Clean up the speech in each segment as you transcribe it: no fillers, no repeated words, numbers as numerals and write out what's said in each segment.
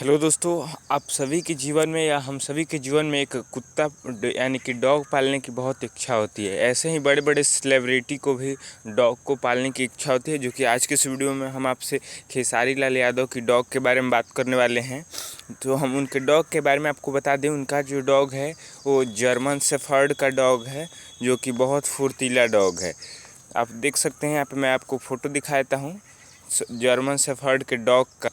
Hello दोस्तों, आप सभी के जीवन में या हम सभी के जीवन में एक कुत्ता यानी कि डॉग पालने की बहुत इच्छा होती है। ऐसे ही बड़े बड़े सेलिब्रिटी को भी डॉग को पालने की इच्छा होती है, जो कि आज के इस वीडियो में हम आपसे खेसारी लाल यादव की डॉग के बारे में बात करने वाले हैं। तो हम उनके डॉग के बारे में आपको बता दें, उनका जो डॉग है वो जर्मन शेफर्ड का डॉग है, जो कि बहुत फुर्तीला डॉग है। आप देख सकते हैं, यहाँ पर मैं आपको फ़ोटो दिखाता हूँ जर्मन शेफर्ड के डॉग का।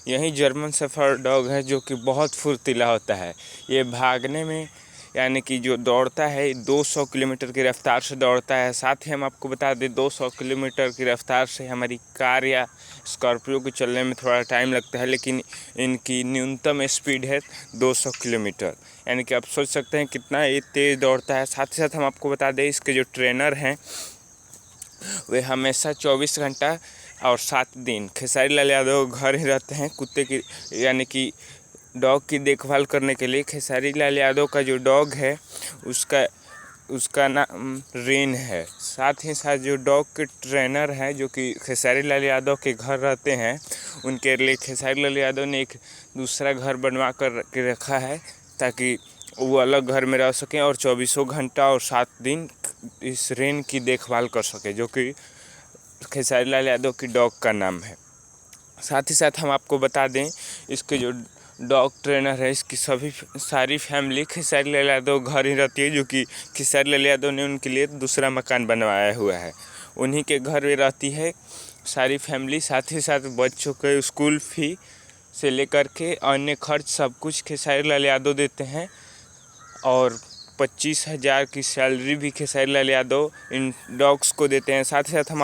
यही जर्मन शेफर्ड डॉग है जो कि बहुत फुर्तीला होता है। ये भागने में यानी कि जो दौड़ता है 200 किलोमीटर की रफ़्तार से दौड़ता है। साथ ही हम आपको बता दें 200 किलोमीटर की रफ़्तार से हमारी कार या स्कॉर्पियो को चलने में थोड़ा टाइम लगता है, लेकिन इनकी न्यूनतम स्पीड है 200 किलोमीटर। यानी कि आप सोच सकते हैं कितना ये तेज़ दौड़ता है। साथ ही साथ हम आपको बता दें इसके जो ट्रेनर हैं वे हमेशा 24 घंटा और 7 दिन खेसारी लाल यादव घर ही रहते हैं कुत्ते की यानी कि डॉग की देखभाल करने के लिए। खेसारी लाल यादव का जो डॉग है उसका नाम रेन है। साथ ही साथ जो डॉग के ट्रेनर हैं जो कि खेसारी लाल यादव के घर रहते हैं, उनके लिए खेसारी लाल यादव ने एक दूसरा घर बनवा कर के रखा है ताकि वो अलग घर में रह सकें और 24 घंटा और 7 दिन इस रेन की देखभाल कर सके, जो कि खेसारी लाल यादव की डॉग का नाम है। साथ ही साथ हम आपको बता दें इसके जो डॉग ट्रेनर है इसकी सारी फैमिली खेसारी लाल यादव घर ही रहती है, जो कि खेसारी लाल यादव ने उनके लिए दूसरा मकान बनवाया हुआ है। उन्हीं के घर में रहती है सारी फैमिली। साथ ही साथ बच्चों के स्कूल फी से लेकर के अन्य खर्च सब कुछ खेसारी लाल यादव देते हैं और 25,000 की सैलरी भी खेसारी लाल यादव इन डॉग्स को देते हैं। साथ ही साथ हम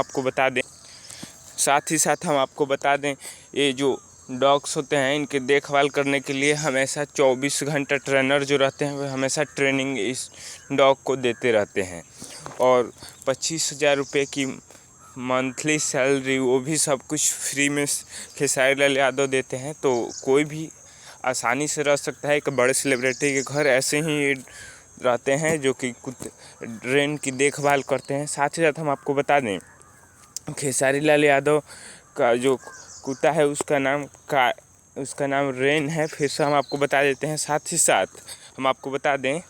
आपको बता दें ये जो डॉग्स होते हैं इनके देखभाल करने के लिए हमेशा 24 घंटा ट्रेनर जो रहते हैं वे हमेशा ट्रेनिंग इस डॉग को देते रहते हैं और 25,000 रुपये की मंथली सैलरी वो भी सब कुछ फ्री में खेसारी लाल यादव देते हैं। तो कोई भी आसानी से रह सकता है। एक बड़े सेलिब्रिटी के घर ऐसे ही रहते हैं जो कि रेन की देखभाल करते हैं। साथ ही साथ हम आपको बता दें खेसारी लाल यादव का जो कुत्ता है उसका नाम रेन है। फिर से हम आपको बता देते हैं। साथ ही साथ हम आपको बता दें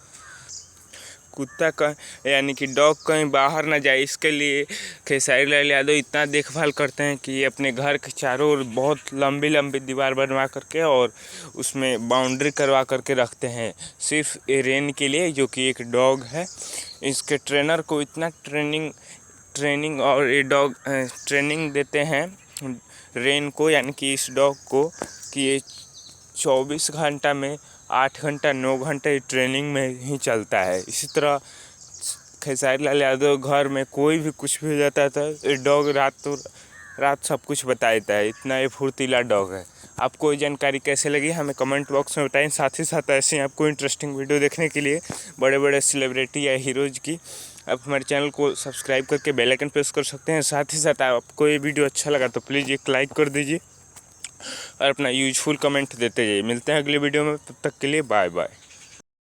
कुत्ता का यानी कि डॉग कहीं बाहर ना जाए, इसके लिए खेसारी लाल यादव इतना देखभाल करते हैं कि ये अपने घर के चारों ओर बहुत लंबी लंबी दीवार बनवा करके और उसमें बाउंड्री करवा करके रखते हैं, सिर्फ ये रेन के लिए, जो कि एक डॉग है। इसके ट्रेनर को इतना ट्रेनिंग और ये डॉग ट्रेनिंग देते हैं रेन को यानी कि इस डॉग को कि ये 24 घंटा में 8 घंटा 9 घंटे ट्रेनिंग में ही चलता है। इसी तरह खेसारी लाल यादव घर में कोई भी कुछ भी हो जाता था ये डॉग रात सब कुछ बता देता है, इतना ये फुर्तीला डॉग है। आपको ये जानकारी कैसे लगी हमें कमेंट बॉक्स में बताएं। साथ ही साथ ऐसे ही आपको इंटरेस्टिंग वीडियो देखने के लिए बड़े बड़े सेलिब्रिटी या हीरोज़ की आप हमारे चैनल को सब्सक्राइब करके बेल आइकन प्रेस कर सकते हैं। साथ ही साथ आपको ये वीडियो अच्छा लगा तो प्लीज़ एक लाइक कर दीजिए और अपना यूजफुल कमेंट देते जाइए। मिलते हैं अगले वीडियो में, तब तक के लिए बाय बाय।